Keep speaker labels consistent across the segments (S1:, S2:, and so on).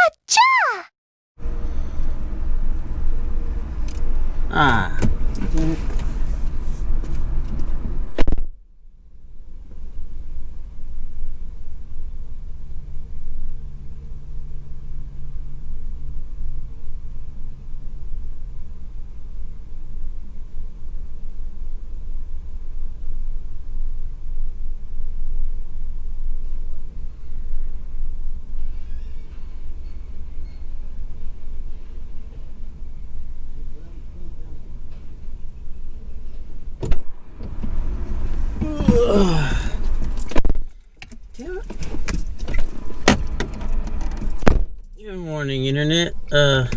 S1: Cha-cha!
S2: Ah. Damn it. Damn it. Good morning, internet. Thought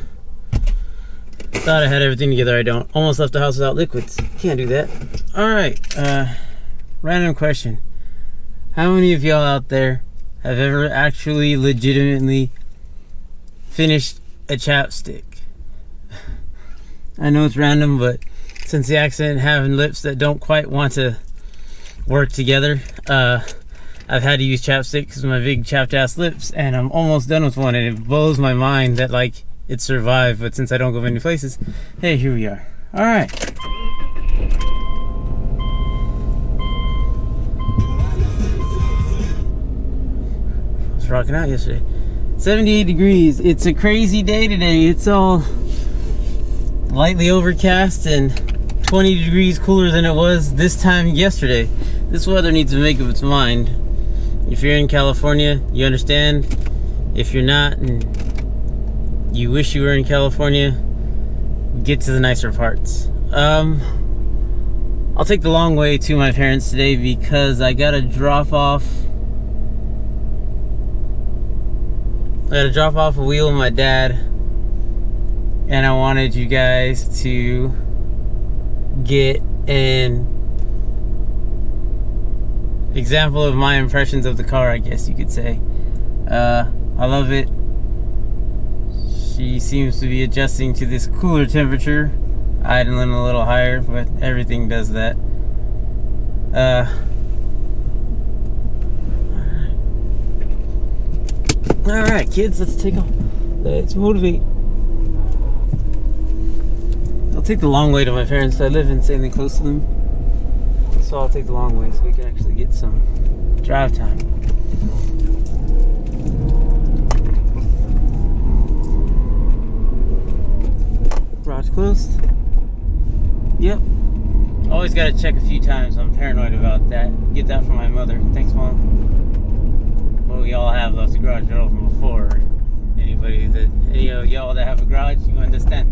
S2: I had everything together. I don't. Almost left the house without liquids. Can't do that. Alright, random question. How many of y'all out there have ever actually legitimately finished a chapstick? I know it's random, but since the accident having lips that don't quite want to work together, I've had to use chapstick because of my big chapped ass lips, and I'm almost done with one, and it blows my mind that like it survived. But since I don't go many places, hey, here we are. All right. I was rocking out yesterday. 78 degrees. It's a crazy day today. It's all lightly overcast and 20 degrees cooler than it was this time yesterday. This weather needs to make up its mind. If you're in California, you understand. If you're not and you wish you were in California, get to the nicer parts. I'll take the long way to my parents today because I gotta drop off a wheel with my dad, and I wanted you guys to get an example of my impressions of the car, I guess you could say. I love it. She seems to be adjusting to this cooler temperature, idling a little higher, but everything does that. Alright, kids, let's take off. Let's motivate. I'll take the long way to my parents. I live insanely close to them, so I'll take the long way so we can actually get some drive time. Garage closed. Yep. Always got to check a few times. I'm paranoid about that. Get that from my mother. Thanks, Mom. Well, we all have left the garage door open before. Any of y'all that have a garage, you understand.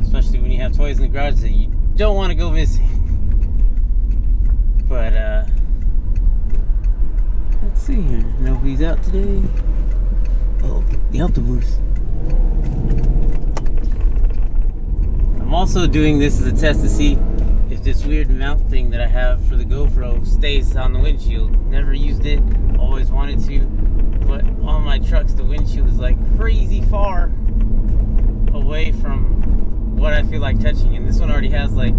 S2: Especially when you have toys in the garage that you don't want to go missing. But, let's see here. Nobody's out today. Oh, the autobus. I'm also doing this as a test to see if this weird mount thing that I have for the GoPro stays on the windshield. Never used it, always wanted to, but on my trucks the windshield is like crazy far away from what I feel like touching, and this one already has like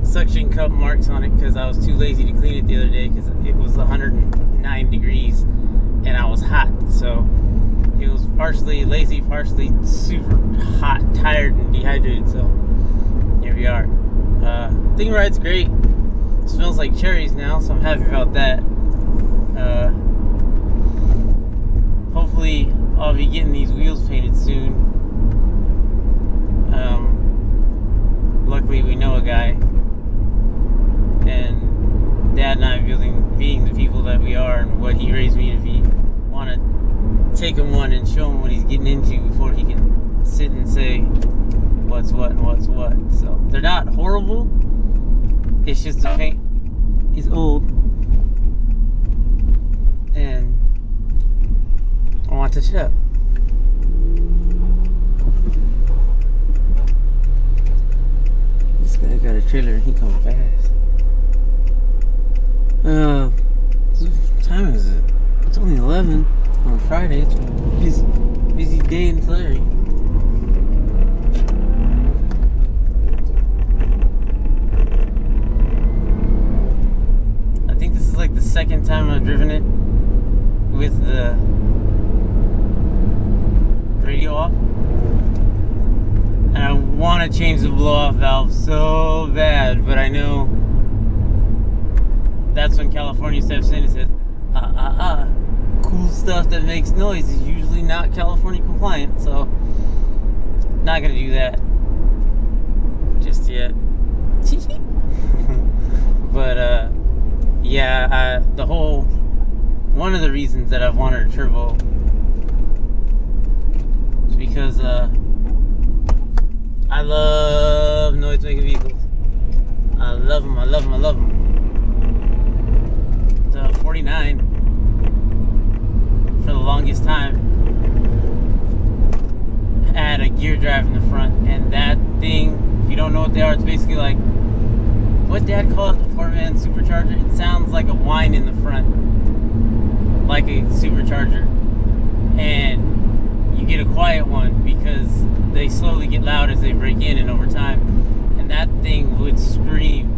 S2: suction cup marks on it because I was too lazy to clean it the other day because it was 109 degrees and I was hot. So it was partially lazy, partially super hot, tired, and dehydrated. So here we are. Thing ride's great. It smells like cherries now, so I'm happy about that. Hopefully I'll be getting these wheels painted soon. Luckily we know a guy, and Dad and I, being the people that we are and what he raised me to be, want to take him one and show him what he's getting into before he can sit and say what's what and what's what. So they're not horrible. It's just the paint is old, and I want to touch it up. This guy got a trailer and he comes fast. What time is it? It's only 11 on Friday. It's a busy day in Tulare. I think this is like the second time I've driven it with the want to change the blow-off valve so bad, but I know that's when California steps in and says, cool stuff that makes noise is usually not California compliant, so not gonna do that just yet. But yeah, one of the reasons that I've wanted a turbo is because I love noise-making vehicles. I love them. The 49, for the longest time, had a gear drive in the front, and that thing, if you don't know what they are, it's basically like what Dad called it, the 4-man supercharger. It sounds like a whine in the front, like a supercharger, and you get a quiet one because they slowly get loud as they break in and over time, and that thing would scream.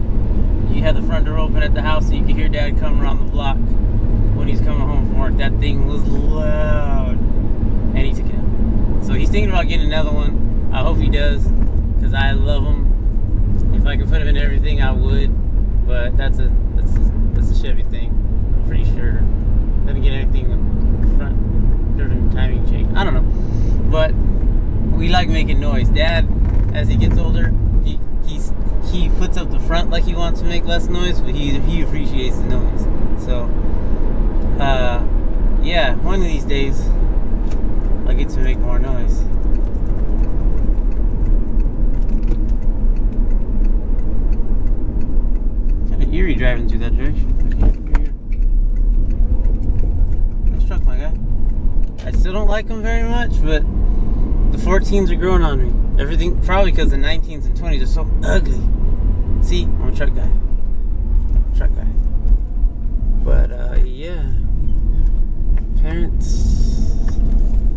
S2: You had the front door open at the house, and you could hear Dad come around the block when he's coming home from work. That thing was loud, and he took it out. So he's thinking about getting another one. I hope he does, because I love them. If I could put them in everything, I would. But that's a Chevy thing, I'm pretty sure. Doesn't get anything with front different timing change. I don't know, but we like making noise. Dad, as he gets older, he puts up the front like he wants to make less noise, but he appreciates the noise. So yeah, one of these days I'll get to make more noise. Kind of eerie driving through that direction. Nice truck, my guy. I still don't like them very much, but the 14s are growing on me. Everything, probably because the 19s and 20s are so ugly. See, I'm a truck guy. But yeah, parents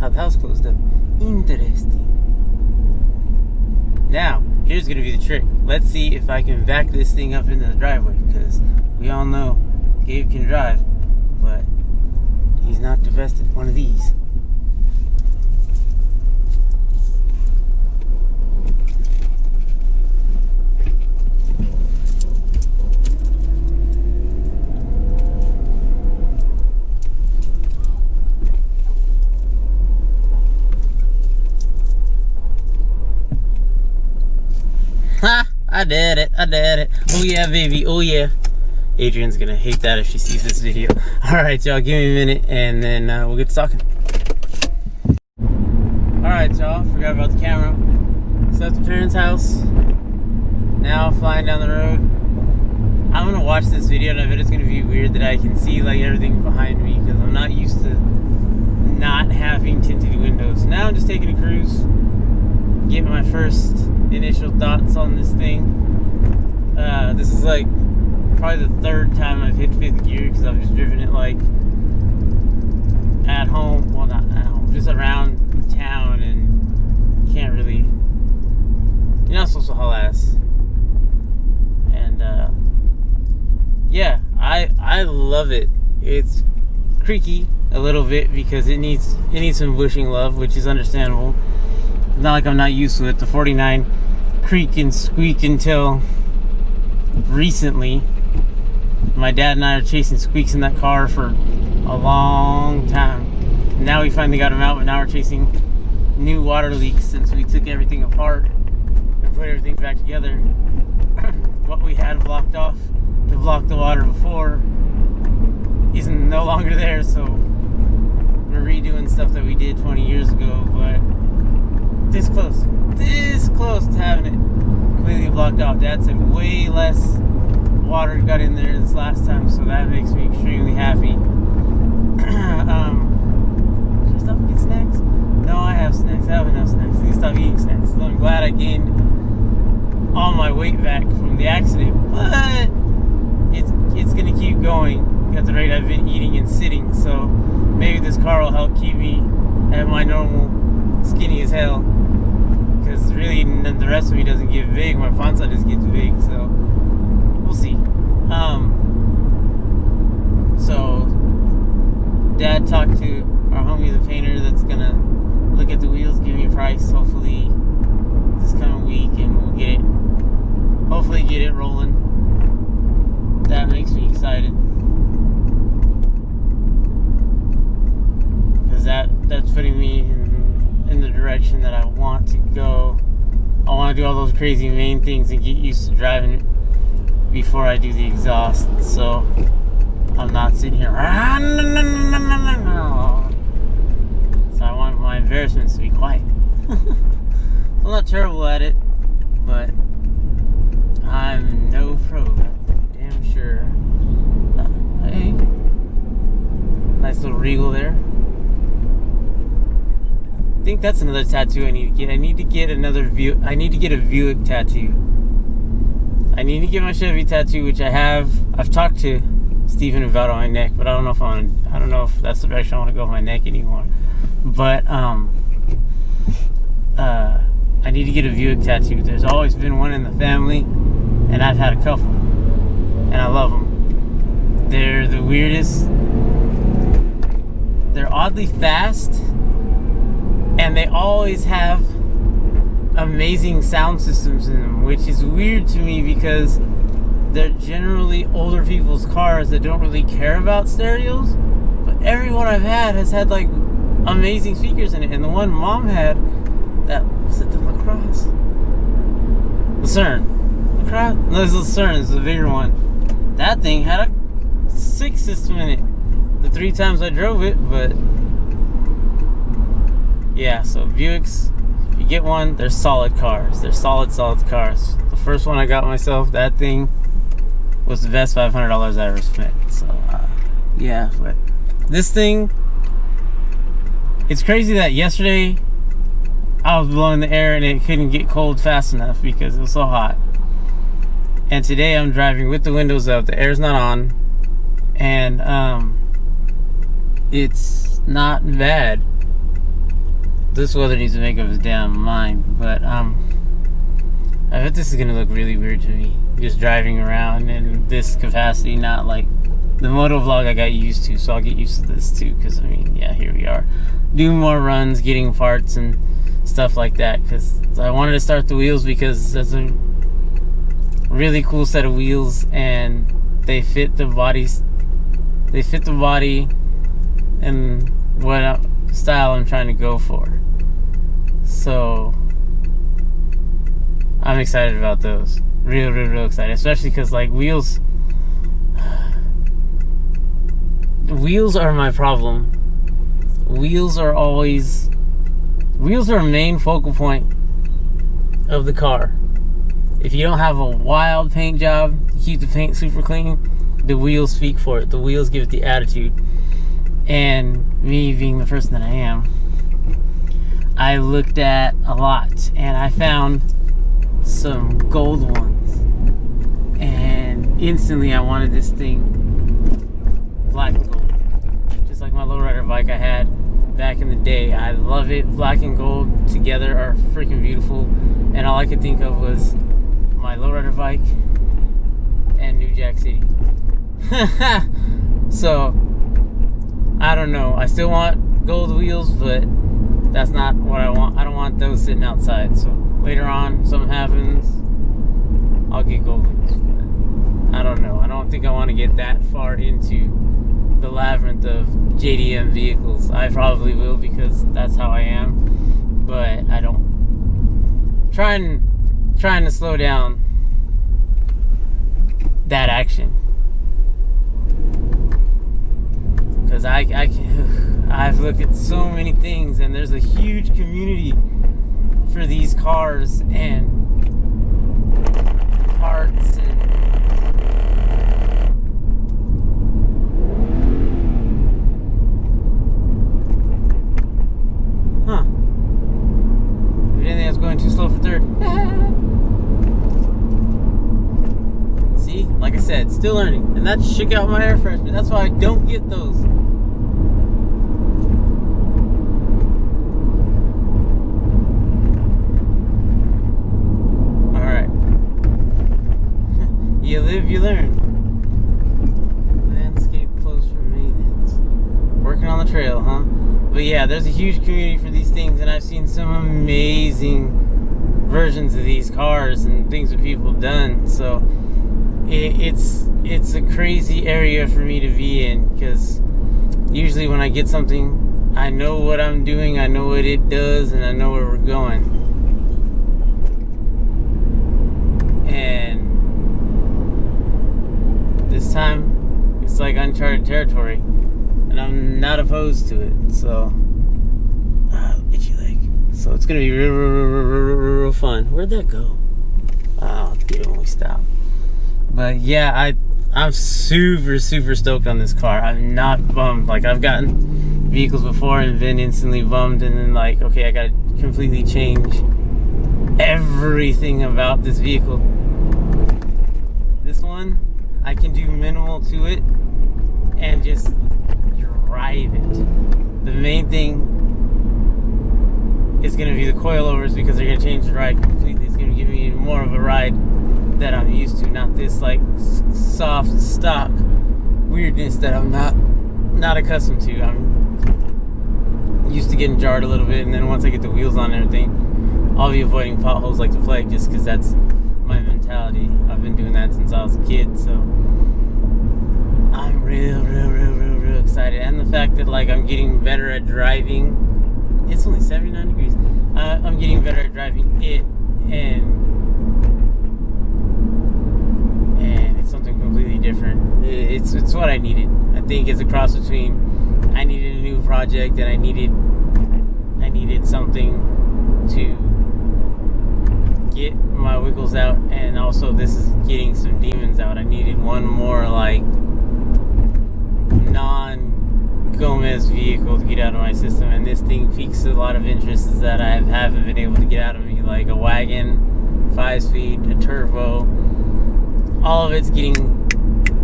S2: have the house closed up. Interesting. Now, here's gonna be the trick. Let's see if I can back this thing up into the driveway, because we all know Gabe can drive, but he's not the best at one of these. Ha! I did it. Oh yeah, baby. Oh yeah. Adrian's gonna hate that if she sees this video. Alright, y'all, give me a minute and then we'll get to talking. Alright, y'all, forgot about the camera. So that's the parents' house. Now flying down the road. I'm gonna watch this video and I bet it's gonna be weird that I can see like everything behind me, because I'm not used to not having tinted windows. Now I'm just taking a cruise, getting my first initial thoughts on this thing. This is like probably the third time I've hit 5th gear, because I've just driven it like at home, well not at home, just around town, and can't really, you're not supposed to haul ass. And yeah, I love it. It's creaky a little bit because it needs some bushing love, which is understandable. It's not like I'm not used to it. The 49 creak and squeak until recently. My dad and I are chasing squeaks in that car for a long time. Now we finally got them out, but now we're chasing new water leaks since we took everything apart and put everything back together. What we had blocked off to block the water before isn't no longer there, so we're redoing stuff that we did 20 years ago, but this close to having it completely blocked off. Dad said way less water got in there this last time, so that makes me extremely happy. Should I stop and get snacks? No, I have snacks. I have enough snacks. I need to stop eating snacks. So I'm glad I gained all my weight back from the accident, but it's gonna keep going at the rate I've been eating and sitting, so maybe this car will help keep me at my normal skinny as hell, because really the rest of me doesn't get big. My panza just gets big, so we'll see. So Dad talked to our homie the painter that's gonna look at the wheels, give me a price hopefully this coming week, and rolling. That makes me excited. Because that's putting me in the direction that I want to go. I want to do all those crazy main things and get used to driving it before I do the exhaust. So I'm not sitting here. So I want my embarrassments to be quiet. I'm not terrible at it, but I'm no pro. Damn sure. Hey, nice little Regal there. I think that's another tattoo I need to get. I need to get a Buick tattoo. I need to get my Chevy tattoo, which I have. I've talked to Steven about on my neck, but I don't know if that's the direction I want to go with my neck anymore. But I need to get a Buick tattoo. There's always been one in the family, and I've had a couple, and I love them. They're the weirdest. They're oddly fast, and they always have amazing sound systems in them, which is weird to me because they're generally older people's cars that don't really care about stereos. But every one I've had has had like amazing speakers in it, and the one Mom had, that was it, the LaCrosse? Lucerne. LaCrosse? No, it's Lucerne. It's the bigger one. That thing had a 6 system in it. The 3 times I drove it, but yeah. So Buicks, if you get one, they're solid cars. They're solid cars. The first one I got myself, that thing was the best $500 I ever spent. So yeah, but this thing, it's crazy that yesterday I was blowing the air and it couldn't get cold fast enough because it was so hot. And today I'm driving with the windows up, the air's not on, and it's not bad. This weather needs to make up his damn mind, but I bet this is gonna look really weird to me, just driving around in this capacity, not like the moto vlog I got used to. So I'll get used to this too, because I mean, yeah, here we are doing more runs, getting parts and stuff like that, because I wanted to start the wheels because that's a really cool set of wheels, and they fit the bodies. They fit the body and what style I'm trying to go for. So I'm excited about those. Real excited, especially because like wheels are my problem. Wheels are a main focal point of the car. If you don't have a wild paint job, keep the paint super clean, the wheels speak for it. The wheels give it the attitude. And me being the person that I am, I looked at a lot and I found some gold ones, and instantly I wanted this thing black and gold, just like my lowrider bike I had back in the day. I love it. Black and gold together are freaking beautiful, and all I could think of was my lowrider bike and New Jack City. So I don't know, I still want gold wheels, but that's not what I want. I don't want those sitting outside. So later on, something happens, I'll get gold wheels. But I don't know. I don't think I want to get that far into the labyrinth of JDM vehicles. I probably will, because that's how I am. But I don't. Trying to slow down that action, because I've looked at so many things, and there's a huge community for these cars and parts and I didn't think I was going too slow for third. See, like I said, still learning, and that shook out my air freshener. That's why I don't get those. You live, you learn. Landscape closed for maintenance. Working on the trail, huh? But yeah, there's a huge community for these things, and I've seen some amazing versions of these cars and things that people have done. So it's a crazy area for me to be in, because usually when I get something, I know what I'm doing, I know what it does, and I know where we're going. And this time, it's like uncharted territory, and I'm not opposed to it. So, itchy leg. So it's gonna be real fun. Where'd that go? I'll get it when we stop. But yeah, I'm super stoked on this car. I'm not bummed. Like, I've gotten vehicles before and been instantly bummed, and then like, okay, I gotta completely change everything about this vehicle. This one, I can do minimal to it and just drive it. The main thing is going to be the coilovers, because they're going to change the ride completely. It's going to give me more of a ride that I'm used to, not this like soft stock weirdness that I'm not accustomed to. I'm used to getting jarred a little bit, and then once I get the wheels on and everything, I'll be avoiding potholes like the plague, just because that's my mentality. I've been doing that since I was a kid, so I'm real excited. And the fact that like I'm getting better at driving. It's only 79 degrees. I'm getting better at driving it, and it's something completely different. It's what I needed. I think it's a cross between I needed a new project, and I needed something to get my wiggles out, and also this is getting some demons out. I needed one more like non-Gomez vehicle to get out of my system, and this thing piques a lot of interests that I haven't been able to get out of me, like a wagon, 5-speed, a turbo. All of it's getting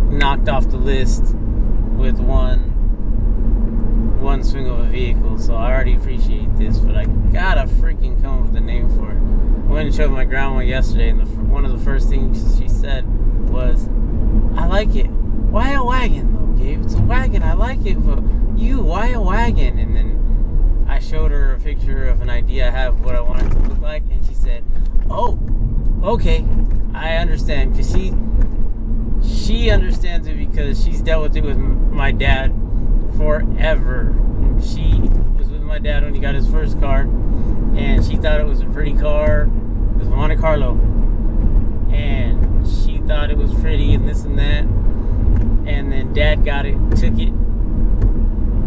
S2: knocked off the list with one swing of a vehicle. So I already appreciate this, but I gotta freaking come up with a name for it. I went and showed my grandma yesterday, and one of the first things she said was, "I like it. Why a wagon though, Gabe? It's a wagon. I like it, but why a wagon?" And then I showed her a picture of an idea I have of what I want it to look like, and she said, "Oh, okay, I understand." Because she understands it, because she's dealt with it with my dad forever. She was with my dad when he got his first car, and she thought it was a pretty car. It was a Monte Carlo, and she thought it was pretty and this and that. And then Dad got it, took it,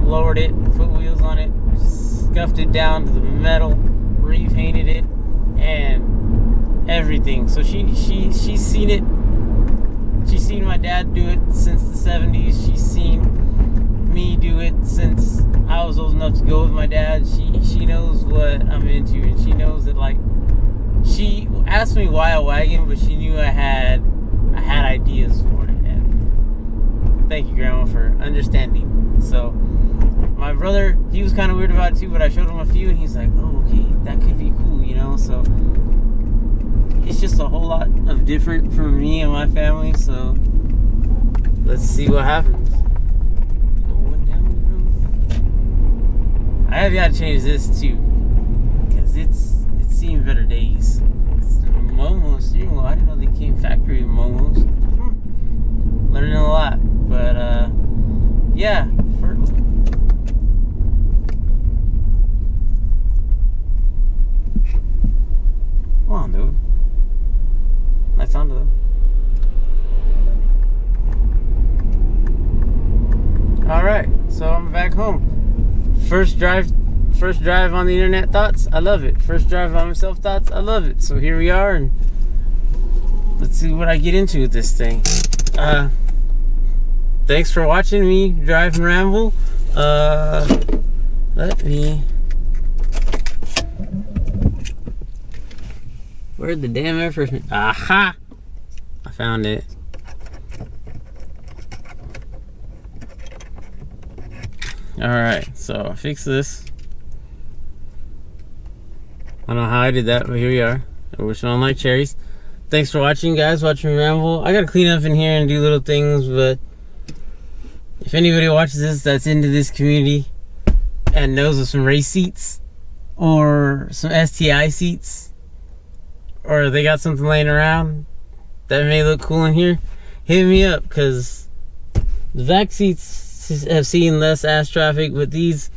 S2: lowered it, put wheels on it, scuffed it down to the metal, repainted it, and everything. So she's seen it. She's seen my dad do it since the 70s. She's seen me do it since I was old enough to go with my dad. She knows what I'm into, and she knows that, like, she asked me why a wagon, but she knew I had ideas for it. And thank you, Grandma, for understanding. So my brother, he was kind of weird about it too, but I showed him a few, and he's like, "Oh, okay, that could be cool," you know. So it's just a whole lot of different for me and my family. So let's see what happens. Going down the road. I have got to change this too, because it's seen better days. It's Momo steering wheel. I didn't know they came factory Momos. Learning a lot, but yeah. Come on, dude. Nice sound though. All right, so I'm back home. First drive on the internet thoughts. I love it. First drive on myself thoughts. I love it. So here we are, and let's see what I get into with this thing. Thanks for watching me drive and ramble. Let me. Where'd the damn air freshener? Aha! I found it. Alright, so I fixed this. I don't know how I did that, but here we are. We're smelling like cherries. Thanks for watching, guys. Watching me ramble. I gotta clean up in here and do little things, but if anybody watches this that's into this community and knows of some race seats or some STI seats, or they got something laying around that may look cool in here, hit me up, because the back seats have seen less ass traffic, but these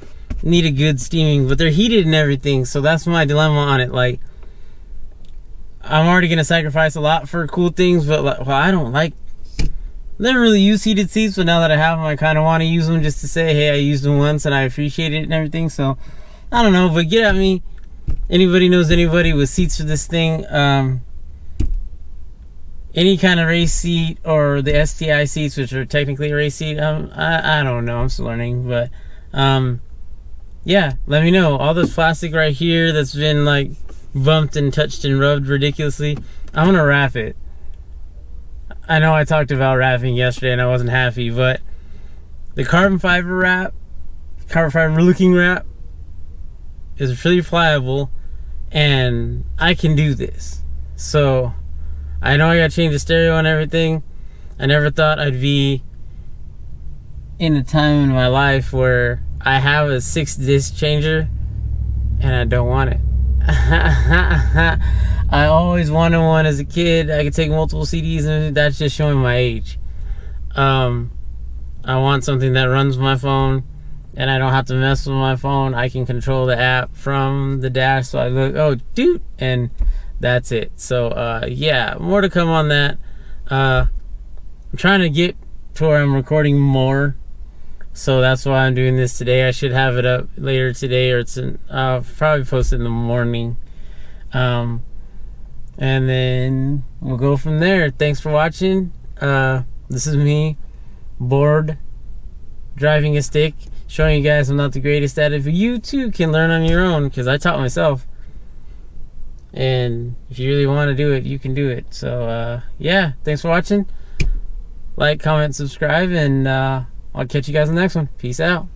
S2: need a good steaming, but they're heated and everything, so that's my dilemma on it. Like, I'm already gonna sacrifice a lot for cool things, but like, well, I never really use heated seats, but now that I have them, I kind of want to use them just to say, hey, I used them once and I appreciate it and everything. So I don't know, but get at me. Anybody knows anybody with seats for this thing, any kind of race seat, or the STI seats, which are technically a race seat. I don't know, I'm still learning, but yeah, let me know. All this plastic right here that's been like bumped and touched and rubbed ridiculously, I'm gonna wrap it. I know I talked about wrapping yesterday and I wasn't happy, but the carbon fiber looking wrap is pretty pliable, and I can do this. So I know I gotta change the stereo and everything. I never thought I'd be in a time in my life where I have a 6-disc changer and I don't want it. I always wanted one as a kid. I could take multiple CDs, and that's just showing my age. I want something that runs my phone and I don't have to mess with my phone. I can control the app from the dash, so I look, oh dude, and that's it. So yeah, more to come on that. I'm trying to get to where I'm recording more, so that's why I'm doing this today. I should have it up later today, or I'll probably post it in the morning. And then we'll go from there. Thanks for watching. This is me, bored, driving a stick, showing you guys I'm not the greatest at it, but you too can learn on your own, because I taught myself. And if you really want to do it, you can do it. So yeah, thanks for watching. Like, comment, subscribe, and I'll catch you guys in the next one. Peace out.